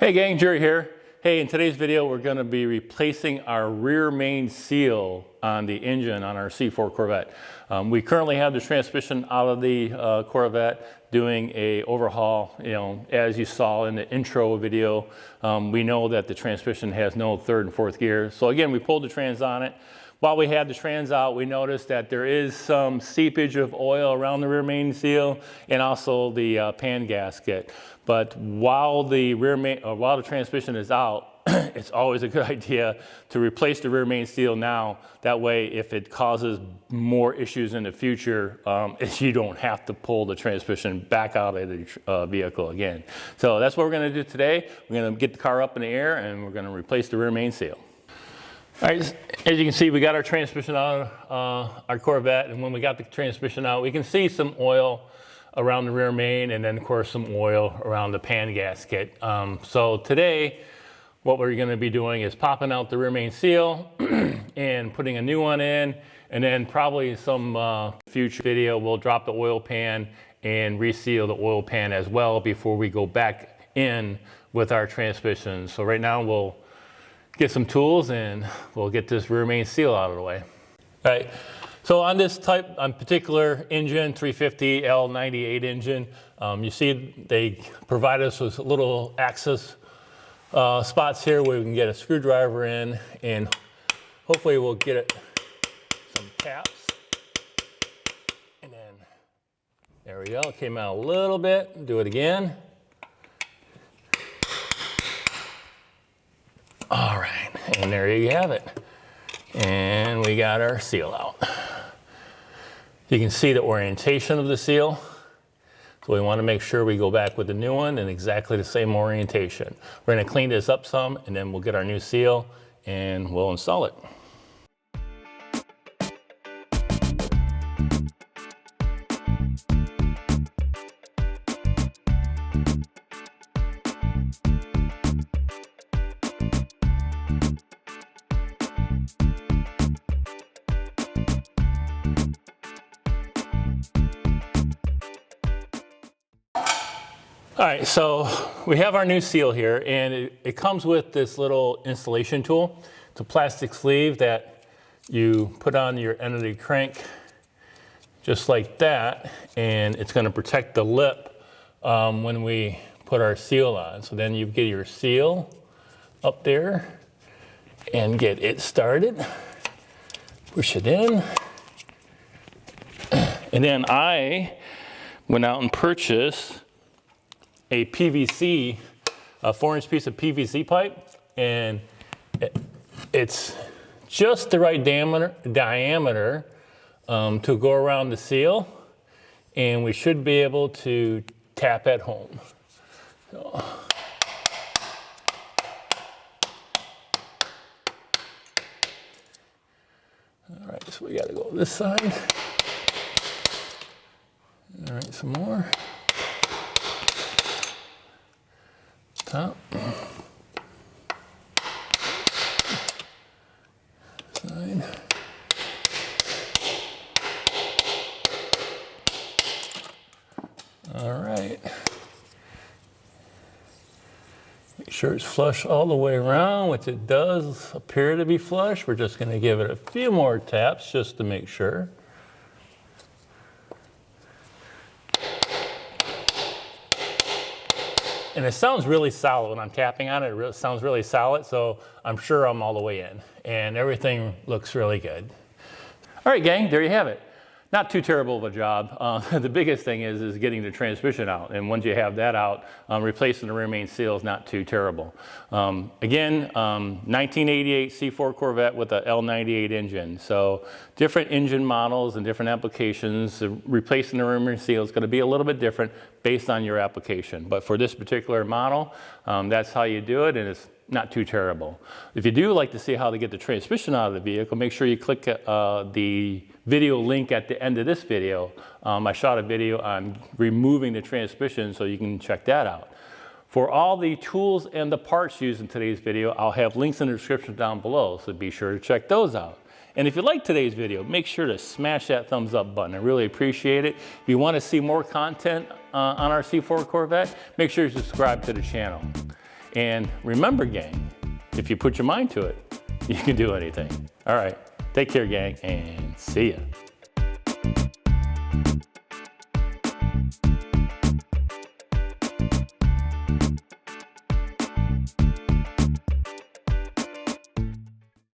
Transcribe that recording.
Hey gang, Jerry here. Hey, in today's video, we're gonna be replacing our rear main seal on the engine on our C4 Corvette. We currently have the transmission out of the Corvette doing a overhaul. You know, as you saw in the intro video, we know that the transmission has no third and fourth gear. So again, we pulled the trans on it. While we had the trans out, we noticed that there is some seepage of oil around the rear main seal and also the pan gasket. But while the transmission is out, it's always a good idea to replace the rear main seal now. That way, if it causes more issues in the future, you don't have to pull the transmission back out of the vehicle again. So that's what we're going to do today. We're going to get the car up in the air and we're going to replace the rear main seal. All right, as you can see, we got our transmission out of our Corvette, and when we got the transmission out, we can see some oil around the rear main, and then of course some oil around the pan gasket. So today, what we're going to be doing is popping out the rear main seal and putting a new one in, and then probably some future video we'll drop the oil pan and reseal the oil pan as well before we go back in with our transmission. So right now we'll get some tools and we'll get this rear main seal out of the way. All right, so on this particular engine, 350 L98 engine, you see they provide us with little access spots here where we can get a screwdriver in, and hopefully we'll get some taps. And then, there we go, it came out a little bit, do it again. All right, and there you have it. And we got our seal out. You can see the orientation of the seal. So we want to make sure we go back with the new one in exactly the same orientation. We're going to clean this up some, and then we'll get our new seal and we'll install it. All right, so we have our new seal here, and it comes with this little installation tool. It's a plastic sleeve that you put on your end of the crank just like that, and it's going to protect the lip when we put our seal on. So then you get your seal up there and get it started. Push it in. And then I went out and purchased a PVC, a 4-inch piece of PVC pipe, and it's just the right diameter to go around the seal, and we should be able to tap at home. So. All right, so we gotta go this side. All right, some more. Top. Side. All right. Make sure it's flush all the way around, which it does appear to be flush. We're just going to give it a few more taps just to make sure. And it sounds really solid when I'm tapping on it. It sounds really solid, so I'm sure I'm all the way in. And everything looks really good. All right, gang, there you have it. Not too terrible of a job. The biggest thing is getting the transmission out. And once you have that out, replacing the rear main seal is not too terrible. Again, 1988 C4 Corvette with a L98 engine. So different engine models and different applications. Replacing the rear main seal is going to be a little bit different based on your application. But for this particular model, that's how you do it, and it's not too terrible. If you do like to see how to get the transmission out of the vehicle, make sure you click the video link at the end of this video. I shot a video on removing the transmission, so you can check that out. For all the tools and the parts used in today's video, I'll have links in the description down below, so be sure to check those out. And if you like today's video, make sure to smash that thumbs up button. I really appreciate it. If you want to see more content on our C4 Corvette, make sure you subscribe to the channel. And remember, gang, if you put your mind to it, you can do anything. All right, take care, gang, and see ya.